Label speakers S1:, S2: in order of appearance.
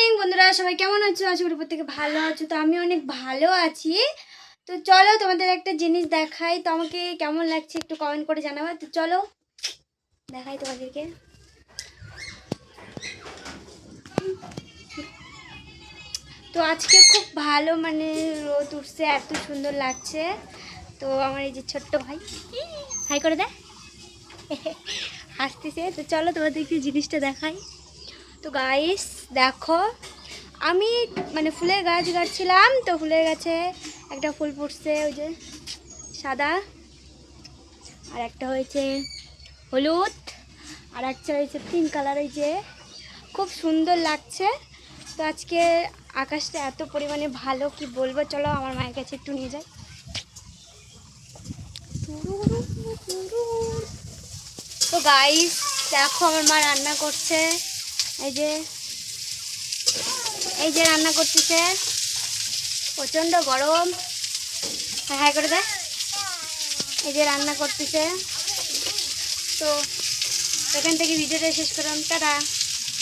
S1: Morning বন্ধুরা, সবাই কেমন আছো? আশা করি প্রত্যেকে ভালো আছো। তো আমি অনেক ভালো আছি। তো চলো তোমাদের একটা জিনিস দেখাই। তো আমাকে কেমন লাগছে একটু কমেন্ট করে জানাবে। তো চলো দেখাই তোমাদেরকে। তো আজকে খুব ভালো মানে রোদ উঠছে, এত সুন্দর লাগছে। তো আমার এই যে ছোট্ট ভাই হাই করে দেয়, হাসতেছে। তো চলো তোমাদেরকে জিনিসটা দেখাই। তো গাইস দেখো, আমি মানে ফুলের গাছ গাড়ছিলাম, তো ফুলের গাছে একটা ফুল ফুটছে, ওই যে সাদা, আর একটা হয়েছে হলুদ, আর একটা হয়েছে পিঙ্ক কালার। এই যে খুব সুন্দর লাগছে। তো আজকে আকাশটা এত পরিমাণে ভালো, কি বলবো। চলো আমার মায়ের কাছে একটু নিয়ে যাই। তো গাইস দেখো, আমার মা রান্না করছে। এই যে এই যে রান্না করতেছে, প্রচণ্ড গরম। হাই করে দেয়। এই যে রান্না করতেছে। তো এখান থেকে ভিডিওটা শেষ করলাম, টাটা।